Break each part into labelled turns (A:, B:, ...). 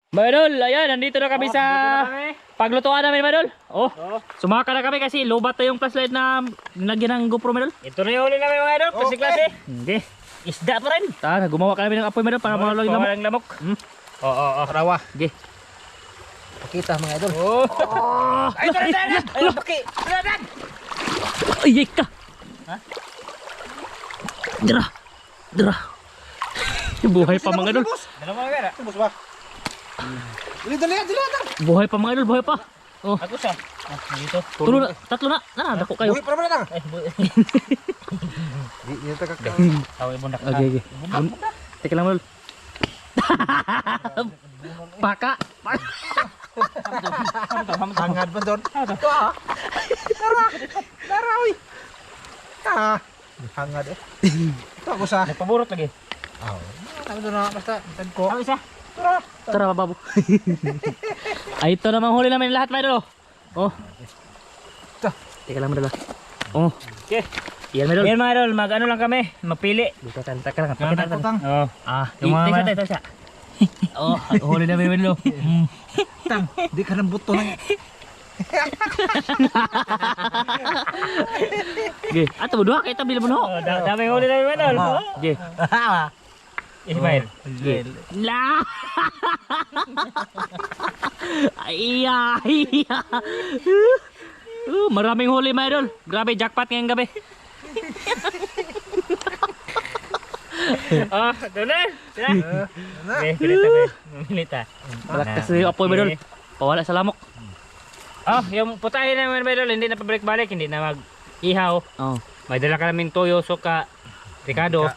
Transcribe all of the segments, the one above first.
A: Mga idol, ayan, nandito na kami sa paglutuan namin, mga idol. Sumaka na kami kasi lobat na yung flashlight na nilagyan ng GoPro, mga idol.
B: Ito na yung huli namin, mga idol. Kasi klase.
A: Hindi.
B: Isda pa rin.
A: Tara, gumawa ka namin ng apoy, mga idol, para mawalang lamok.
B: Walang lamok. Oo.
C: Rawa.
A: Sige.
C: Pakita mga idol.
B: Ay, tara. Ay, baki. Tara.
A: Ay, ka.
B: Ha?
A: Dira. Buhay pa, mga idol.
B: Dalawa mga gara.
C: Bus ba? Dali.
A: Buhay pa, mga idol, buhay pa.
B: Ako siya. Dito.
A: Tatlo na. Dako kayo.
C: Buhi pa naman lang.
B: Ay,
C: Di ta kakak.
B: Tawag bundak.
A: Okay. Teka lang, mga idol. Paka.
C: Hangad pa doon. Dara, uy. Hangad eh. Ito ako sa.
B: Nagpaburot lagi.
C: Ano doon na basta tagko.
B: Ako isa.
A: Tara, babo. Ay, ito namang huli namin lahat, mga idol. Teka lang, mga idol.
B: Okay.
A: Yan, mga idol.
B: Yan mga idol, mag-ano lang kami. Mapili.
A: Dito, teka lang. Pakita natin.
C: Tang.
B: Yung mga
A: Ito siya. Huli namin, mga idol.
C: Tang. Di ka ng buto lang.
A: Okay. Ato mo duha, kita bila mo no.
B: Dami huli namin mga idol.
A: Okay.
B: Ismail.
A: La! Iya. Maraming huli, mga idol. Grabe, jackpot ngayong gabi.
B: Ito na. Okay, pilita.
A: Malakas na yung apoy, mga idol. Pawala sa lamok.
B: Yung putahin naman mga idol, hindi na pabalik-balik, hindi na mag-ihaw. May dala ka namin toyo, suka, ricado,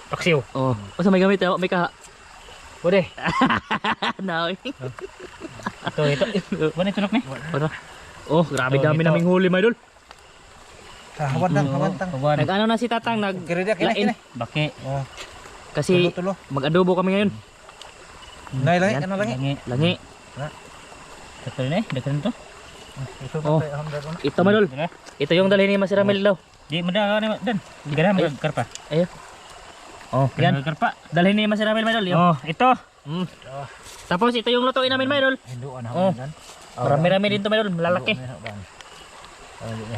B: paksiw.
A: Basta may gamit, may kaha.
B: Pwede.
A: Naoy.
B: Ito. Wala ito ni.
A: Grabe dami naming huli, mga idol.
C: Hawan tang.
A: Nag-ano na si Tatang,
C: Kirida
A: nag-lain.
B: Baki.
A: Kasi
C: Tulo.
A: mag-adobo kami ngayon.
C: Nay lang,
A: Yan.
C: ano lang.
A: Langi.
B: Ito na eh. Dagan ito.
A: Ito, mga idol. Ito yung dalhin ni Mas Ramil daw.
B: Di madaka ni Dan. Di ka na magkarpa.
A: Ayun. Yan.
B: Magkarpa.
A: Dalhin ni Mas Ramil, mga idol. Yung.
B: Ito.
A: Tapos ito yung lutuin namin, mga idol.
C: Hinduan dan.
A: Marami-rami din ito, mga idol. Malalaki.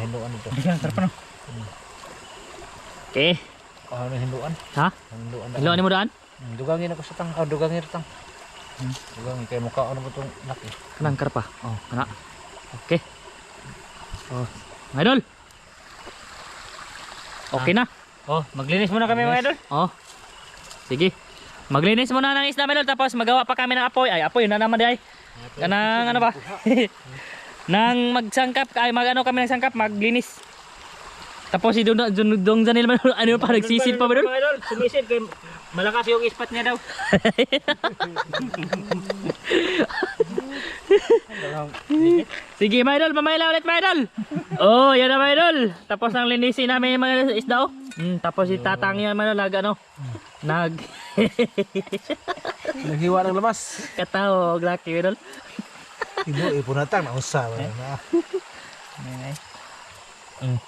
C: Hinduan ito.
B: Di ka karpa no.
A: Okay.
C: Hinduan.
A: Ha?
C: Hinduan.
A: Hiluan mo daan?
C: Dugangin ako sa tang. Dugangin tang. Dugangin kay mukha ano ba tong laki.
A: Kanang karpa. Kana. Okay. Mga idol. Okay na.
B: Maglinis muna kami mga idol.
A: Sige. Maglinis muna ng isda, mga idol. Tapos magawa pa kami ng apoy. Ay, apoy na naman di ay. Kanang ano ba? Nang magsangkap, ay magano kami ng sangkap, maglinis. Tapos si Dong Janil, ano pa, nagsisid pa ba doon?
B: Mga idol, sumisid kay malakas yung ispat niya daw.
A: Sige, mga idol, mamayla ulit, mga idol. Yan na, mga idol. Tapos nang linisin namin yung mga isda. Tapos si Tatang yan, mga idol,
C: Naghiwa ng labas.
A: Katao, laki, mga idol.
C: Ibu punatang nausa.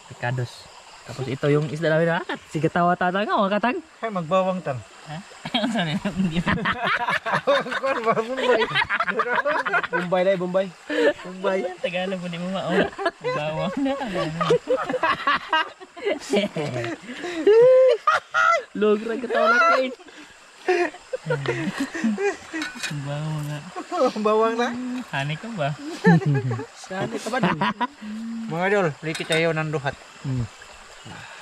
A: Picados. Tapos ito yung isda namin na akat. Sige, tawa Tatang, katang.
C: Hay magbawang tang. Kon ba Bombay. Bombay.
B: Tagalog mo di mo mao. Bawang na.
A: Logra katawa laki.
B: Bawang na.
C: Bawang na.
B: Hani ka ba?
C: Saan ka ba? Mga idol, liki tayo ng duhat.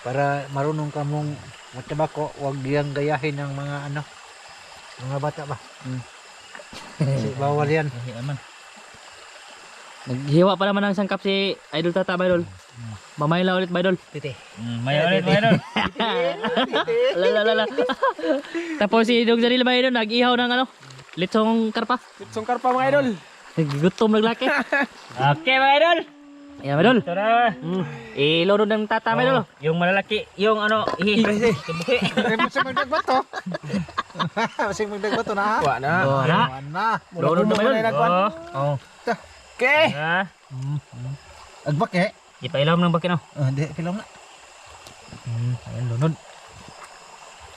C: Para marunong ka mong matabako, wag yang gayahin ng mga mga bata ba. Kasi bawal yan.
A: Naghiwa pa naman ng sangkap si Idol Tata, mga idol. Mamayla ulit, mga idol.
C: Titi.
B: May ulit mga idol.
A: Lala. Tapos si Dong Janil, mga idol, nag-ihaw ng litsong karpa.
C: Pitsong karpa mga idol.
A: Gutom naglaki.
B: Okay mga idol.
A: Ayan, mga idol.
B: Ito na.
A: Iloro ng Tata, mga idol.
B: Yung malalaki, yung ihi.
C: Masing magdagbato. Masing magdagbato na ha. Wa na.
A: Wala.
C: Lolo na mga idol. Okay. Agbak eh.
B: Ipailam ng bakin
C: Hindi, film na.
B: Ayan, lunod.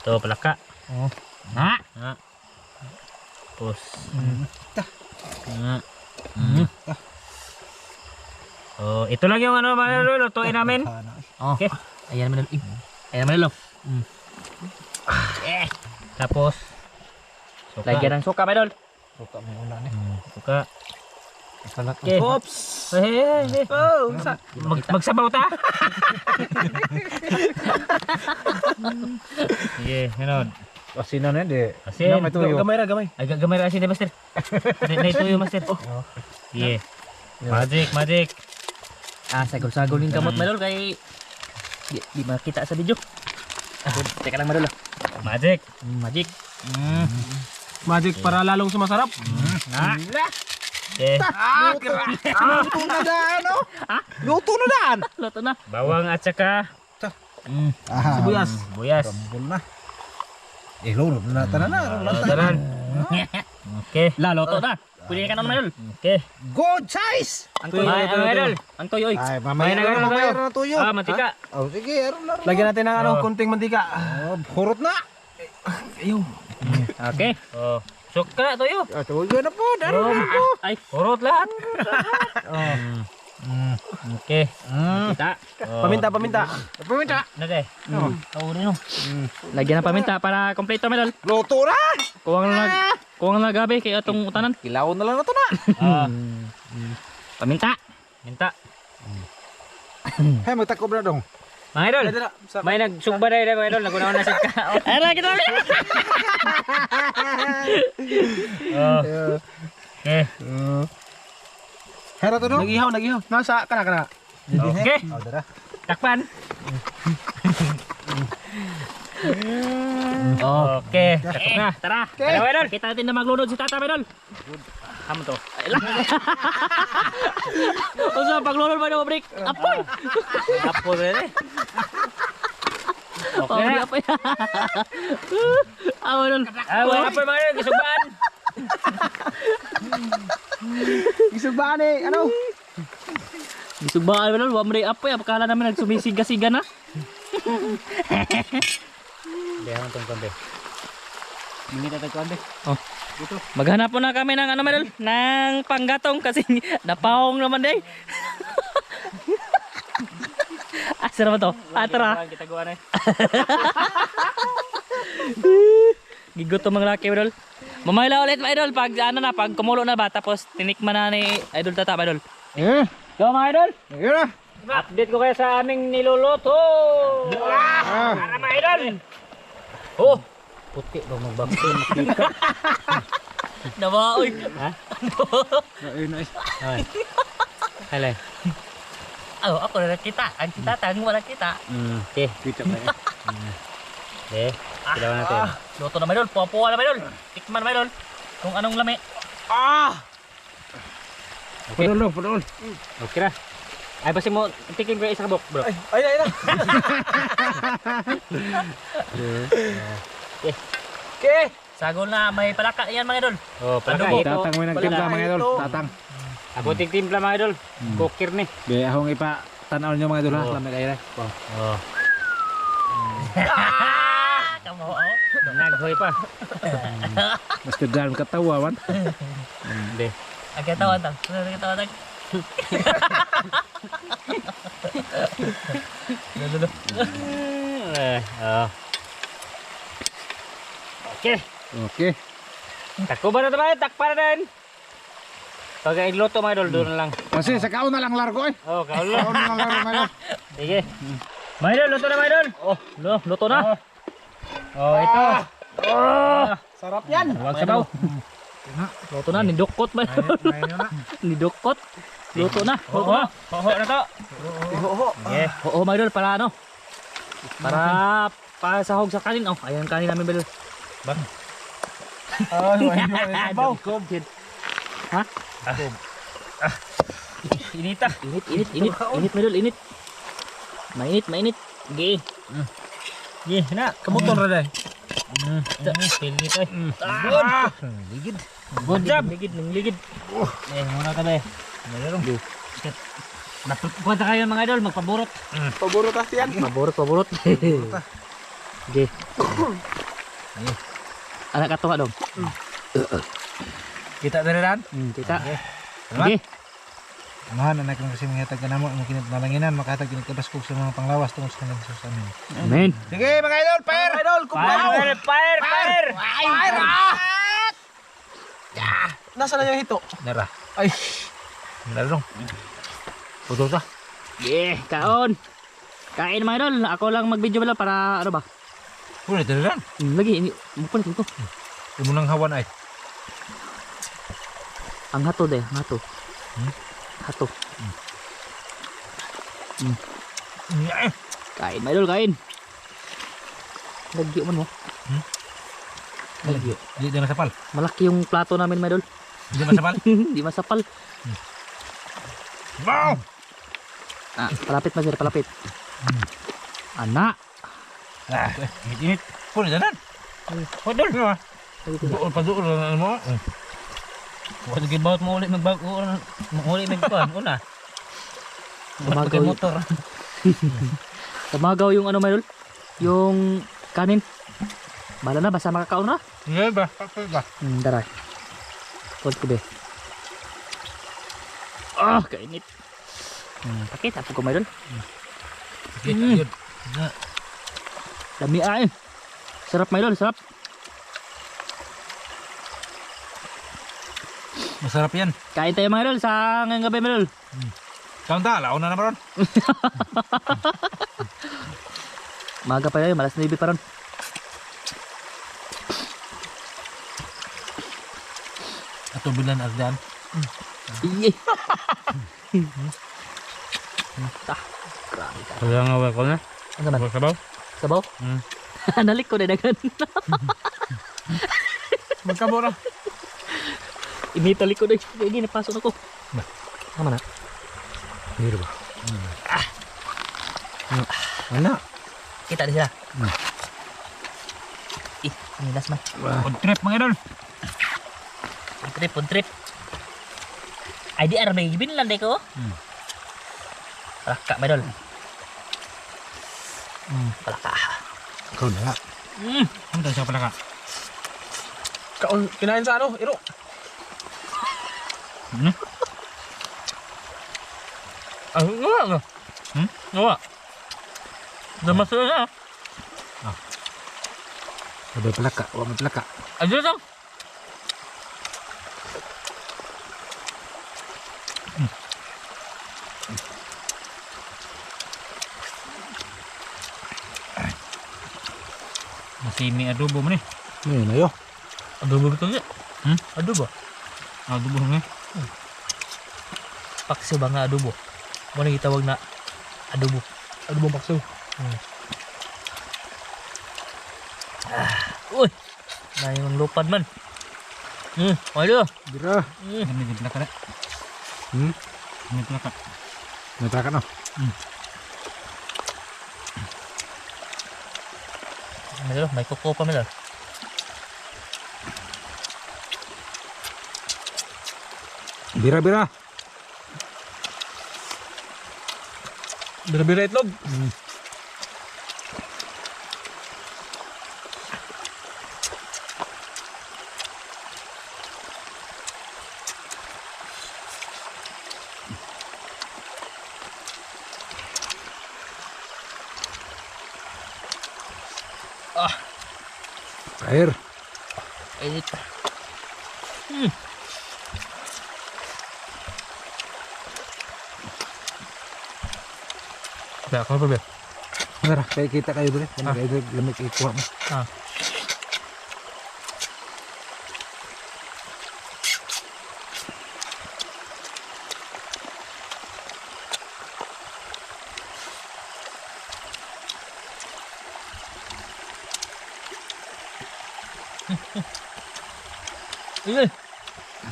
B: Ito, palaka.
C: Oh.
B: Na. Tapos
C: Ta.
B: Oh, ito lang yung ano mga idol, lutuin namin.
A: Oh.
B: Okay.
A: Ayan naman. Ayan naman lo.
B: Tapos suka.
A: Lagyan ng suka, idol.
C: Suka may una ni.
B: Suka.
C: Salat.
B: Okay.
D: Oops. Oh, sa
B: Magsabaw ta. Sige, ganun.
C: Asin na di.
B: Asin.
C: May tuyo.
D: gamay ra, gamay.
B: Ay, gamay ra asin, master. Naituyo, master. Sige. Magic.
A: Sagol-sagol yung kamot, idol, kay di makita sa video. Teka lang, idol.
B: Magic.
A: Magic.
D: Magic para lalong sumasarap.
B: Na. Okay.
C: Luto na daan, no? Luto na daan.
A: Luto na.
B: Bawang at saka
D: Sibuyas.
B: buyas.
C: Rambol na. Lurod na tanan na.
B: Daran. Okay.
A: La, luto na. Pwede ka naman, idol.
B: Okay.
C: Good size!
A: Ang
B: Tuyo,
A: toyo,
B: tuyo, idol.
A: ang toyo, oy.
C: Ay,
B: May nagano
C: mamaya
B: tayo.
C: na tuyo.
B: Mantika.
C: Oh, sige, aron na.
D: Lagyan natin ng
B: Oh.
D: konting mantika.
C: Oh, hurot na.
D: Ayun.
A: Okay.
B: Oh, suka tuyo.
C: Tuyo na po, daron na po.
A: Ay,
B: Urot lahat. Okay.
A: kita.
B: Oh.
D: Paminta.
C: Paminta.
B: Na deh.
A: Oh, no. Lagyan ng paminta para kompleto, idol.
C: Luto na.
A: Kuwang na gabi kay atong utanan.
C: Kilaw na lang na to na.
A: Paminta.
B: Minta.
C: Hey, magtakob na dong.
B: Mga idol. May nagsugba na mga idol. Nagunawan na siya ka.
A: Ara kita.
B: Oh. Okay.
C: Hera to dong.
D: Nagihaw. Nasa kana.
B: Okay.
C: Oh, dara.
B: Takpan. Okay. Takpan na.
A: Tara.
B: Tara mga idol.
A: Kita natin na maglunod si Tata, idol.
B: Kamu to.
A: Usa paglunod ba na break? Apoy.
B: Apo rin eh.
A: Oh,
B: Okay
A: di
B: na.
A: apoy. Aw, idol.
B: Wala pa mga idol. Kisugbaan.
D: Isugbaan eh. Ano?
A: Isugbaan, idol. Wa mo di apoy. Apakala namin nagsumisiga-siga na.
B: Dehan tong konti. Minita tayo konti.
A: Oh. Maghanap po na kami ng ano, idol, ng panggatong kasi napahong naman day. Asa naman to? Tara.
B: Kita gawa na.
A: Gigot to mga laki, idol. Mamayla ulit, mga idol, pag ano na, pag kumulo na ba, tapos tinikman na ni Idol Tata, mga idol.
B: Go mga idol.
C: Yun na.
B: Update ko kayo sa aming niluluto. Para mga idol. Oh. Puti ba magbaksin?
A: Nabaoy.
B: Ha? Ay. Halay.
A: Oh, ako na nakita. Ang kita, tang wala kita.
B: Okay.
C: Kita pa.
B: Okay. Kilawan natin.
A: Luto na, mga idol. Puwa-puwa na, mga idol. Tikman, mga idol. Kung anong lami.
B: Okay.
C: Padol.
B: Okay na. Ay, basta mo tikim ko isa kabok, bro.
D: Ay.
A: Okay. Sagol na, may palaka yan, mga idol.
B: Oh, pala
A: Adobo.
B: ito.
C: Tatang mo nagtimpla mga idol. Tatang.
B: Ako timpla mga idol. Cooker ni.
C: Be ahong ipa tanaw niyo mga idol ha.
B: Oh.
C: Lamig ay
B: Oh.
A: Kamu, oh.
B: Naghoy pa.
C: Master Dan katawa man.
B: Hindi.
A: Ang katawan, tang. Ang katawan, tang.
B: Oh. Okay.
C: Okay.
B: Takbo ba na tayo? Takpa na din. Pag iluto mga idol, doon na lang.
C: Kasi sa kaon na lang largo eh.
B: Oh, kaulo.
C: Kaon na lang largo mga idol.
B: Sige. Mga idol, luto na mga idol.
A: Oh, luto na.
B: Oh, ito.
D: Sarap yan.
B: Huwag sabaw.
A: Luto na, nidukot ba? Nidukot. Luto na.
B: Hoho. Hoho na to. Okay.
A: Oo, mga idol, para ano? Para pasahog sa kanin. Oh, ayan kanin namin, mga idol.
D: Sabaw.
A: Ha?
B: Inita.
A: Init, mga idol, init. Mainit. Gi.
B: Ye, na.
D: Kamuton ra day.
B: Pili to.
C: Ligid.
B: Good job.
A: Ligid.
B: Muna ka be. Napunta kayo mga idol, magpaburot.
D: Paburo ta yan.
A: Paborot. Gi. Anak katuwa dong.
C: Kita dari ran.
A: Kita.
C: Salamat.
A: Sige.
C: Mahan anak ng kasi mga tag kanamo mo kinit malanginan makatag kinit kabaskog sa mga panglawas tungod sa kanang sa amin.
A: Amen.
C: Sige mga idol, fire!
D: Idol, kumpaw!
B: Fire!
D: Fire! Nasa na yung hito?
C: Nara.
D: Ay,
C: Nara dong. Putol ta.
A: Yeah, kaon. Kain mga idol. Ako lang mag-video lang para ano ba?
C: Puro dari ran.
A: Lagi ini mukul ko.
C: Imunang hawan ay.
A: Ang hato deh, hato. Hato. Kain mga idol, kain. Lagyo man mo. Lagyo.
C: Di masapal.
A: Malaki yung plato namin mga idol.
C: Di masapal.
A: Di masapal.
C: Wow!
A: Ah, palapit mas palapit. Anak.
C: Ah, init. Puro dari ran. Putol. Doon pa doon ano mo.
B: Wala gibawt mo ulit magbago uli magkuan una.
A: Tumagaw yung,
B: Motor.
A: tumagaw yung ano mga idol. Yung kanin. Bala na, basta makakaon na.
C: Sige ba? Putol ba?
A: Daray. Pod ko be. Ah, kainit. Pakit, ako ko mga idol.
C: Sige, yun.
A: Dami ay. Sarap mga idol, sarap.
C: Masarap yan.
A: Kain tayo mga idol sa ngayong gabi mga idol.
C: Kaun ta, laon na naman ron.
A: Maga pa yun, malas 9 pa ron.
C: Ato bilan ardan.
A: Iye. Grabe ka.
B: Wala nga ko na.
A: Ano naman?
B: Sabaw.
A: Sabaw? Nalik ko na dagan.
D: magkamura.
A: Initalik ko na. Hindi, napasok na ko.
C: Ba?
A: Tama na.
C: Hiro ba? Ano?
A: Kita di sila. Ih, nilas man.
C: Food trip mga idol.
A: Pun trip. Ay di armay binlan deh ko. Palaka medol. Palaka.
C: Ikaw na nga. Ano tayo siya pala ka?
D: Kaon, kinain sa ano? Iro.
A: Ah, nga nga. Nga. Damas na.
C: Sabi pala ka. Huwag mo pala ka.
A: Ayo sang.
B: Masimi adobo mo ni.
C: Ngayon na yun.
A: Adobo betul ya? Adobo.
B: Adobo ni.
A: Paksiw ba nga adobo? Mo nang gitawag na adobo. Adobo paksiw. Uy. Na yung lupad man. Ayo.
C: Bira.
B: Kami di pala ka na. Kami pala ka.
C: May pala ka no?
A: Ayo, may kuko pa mila.
C: Bira, bira.
D: Bira-bira itlog.
C: Air.
A: Init.
B: Ba ko ba?
C: Tara, kaya kita kayo dulu. Kaya kayo lamig ikuha mo.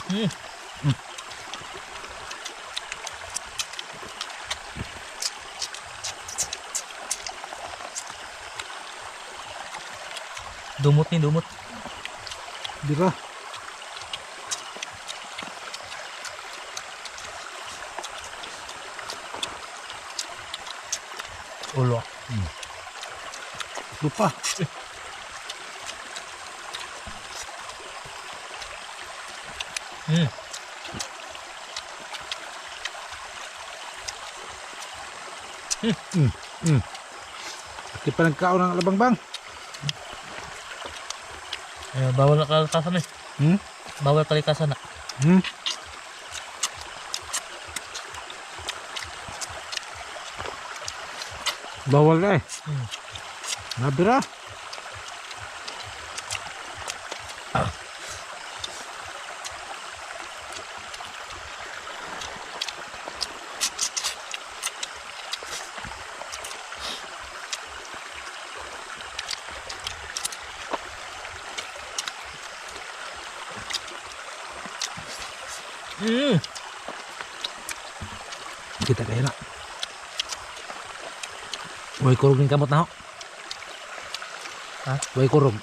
A: Iya. Dumut nih, dumut.
C: Bira.
A: Allah.
C: Lupa. Di pa nagkaon ng alabang-bang.
A: Bawal na kalikasan eh. Bawal kalikasan na.
C: Bawal na eh. Nabira. Kita kayo na. Way kurog ng kamot na ho. Ha? Way kurog.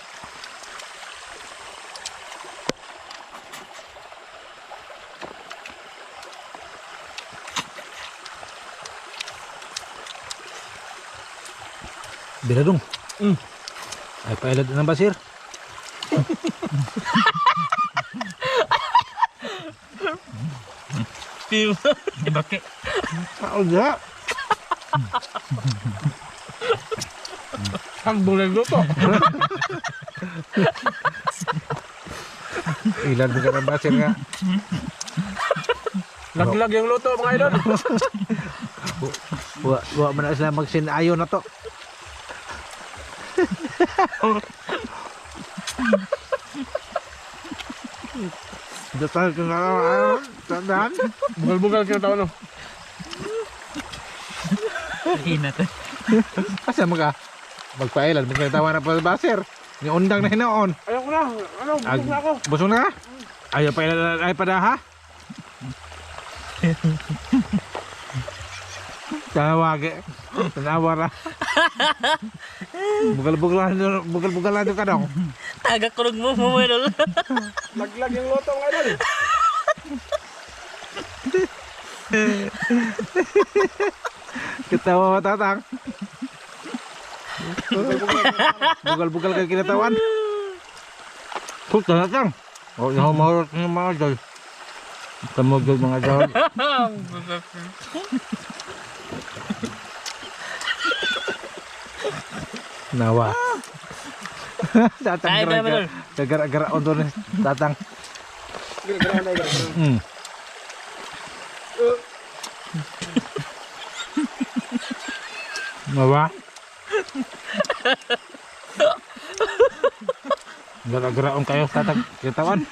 C: Biradong. Ay pailad na ba sir?
A: Bakit?
C: Pauda.
D: Ang bulag luto.
C: Ilan din ka ng basir nga.
D: Laglag yung luto mga idol.
C: Wa man na sila magsinayo na to. Datal ko na tandaan.
D: Bugal-bugal kaya tao no.
A: Inat eh.
C: Asa mo ka? Magpailan, magkatawa na pa basir. Ni undang na hinoon.
D: Ayaw ko na. Ano, busog na ako.
C: Busog na ka? Ayaw pailan ay pada ha? Tawag eh. Tanawa ra. Bugal-bugal na ka daw.
A: Tagak kurog mo mo idol.
D: Laglag yung luto mga idol.
C: Ketawa tatang. Bugal-bugal kayo kinatawan. Kulta na tang. O, yung mahurot ng mga dol. Tamugod mga dol. Nawa. Tatang
A: Ay,
C: gara-gara.
A: bener.
C: Gara-gara on doon tatang. Nawa. Gara-gara on kayo tatang kitawan.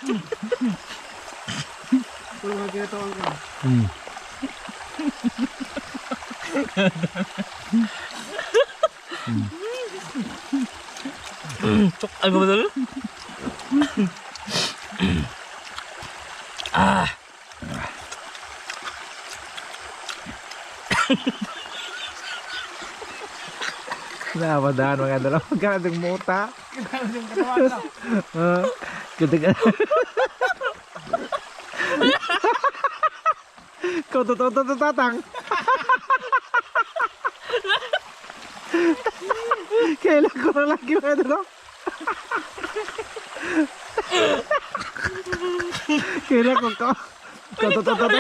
A: Ano ba dulu?
C: Napadaan mga dalaw. Magkakating muta. Katagan. Kau totoo tatang. Kailan ko na lagi mga dalaw. Kailan ko ka. Kau totoo.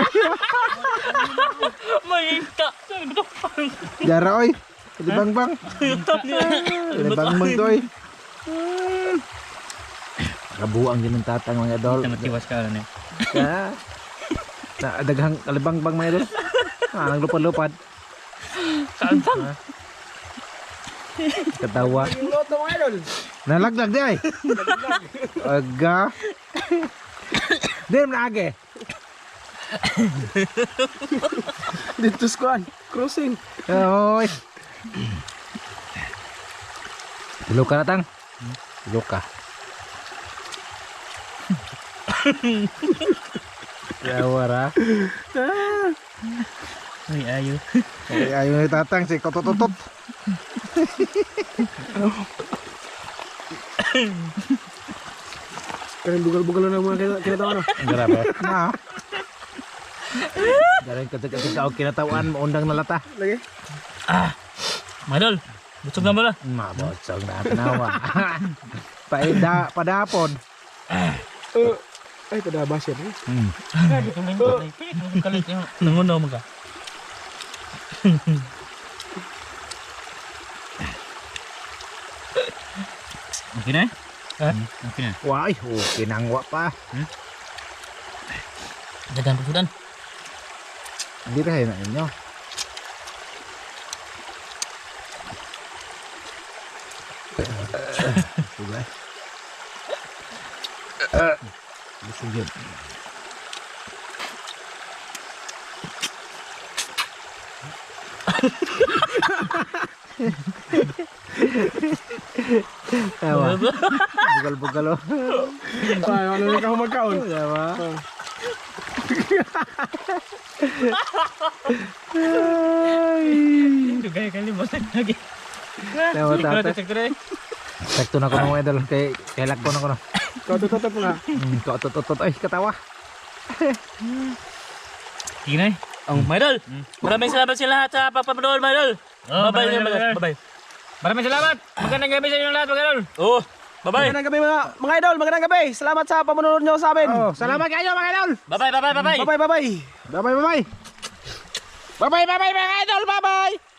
A: Mayita.
C: Jara oy. Libang-bang. Libang-bang to oy. Kabuang din ng tatang mga dol.
A: Matiwas ka na.
C: Ya. Na daghang kalibang-bang mga dol. Nang lupad-lupad.
A: Kantang.
C: Katawa.
D: Yung luto mga idol.
C: Nalaglag di ay. Aga. Di na age.
D: Dito squad. Crossing.
C: Oy. Luka na tang. Luka. Yawara.
A: Ay, ayo.
C: Ay ayo ni tatang si kotototot.
D: Kaya bugal-bugal na mga kinatawa no.
C: Grabe. Na. Daring katig-katig ka og kinatawan mo undang na lata.
D: Lagi.
A: Madol. Busog na ba na?
C: Mabotsog na tanawa. Padapon.
D: Ay, pada basir.
A: Nangunaw mo ka.
B: Okay na?
A: Ha?
B: Okay na.
C: Wah, okay nang wa pa.
A: Dagan pagsudan.
C: Hindi rin na inyo. Busog yun. Tawa. Bugal-bugal oh.
D: Ay, ano na ka magkaon?
C: Tawa.
A: Dugay kali mo lagi.
C: Tawa tata. Sakto na ko ng idol kay lakpo na ko na.
D: Kau tutup mo na.
C: Kau ay katawa.
A: Tingnan. Ang Maydol. Maraming salamat sa lahat sa pagpapanood, Maydol. Bye-bye. Bye-bye.
B: Maraming salamat. Magandang gabi sa inyo lahat, mga idol.
A: Oh, bye-bye.
D: Magandang gabi mga idol, magandang gabi. Salamat sa pamunod nyo sa amin.
C: Oh, salamat kayo mga idol.
A: Bye-bye.
D: Bye-bye, bye-bye.
C: Bye-bye, bye-bye.
D: Bye-bye, bye-bye mga idol, bye-bye.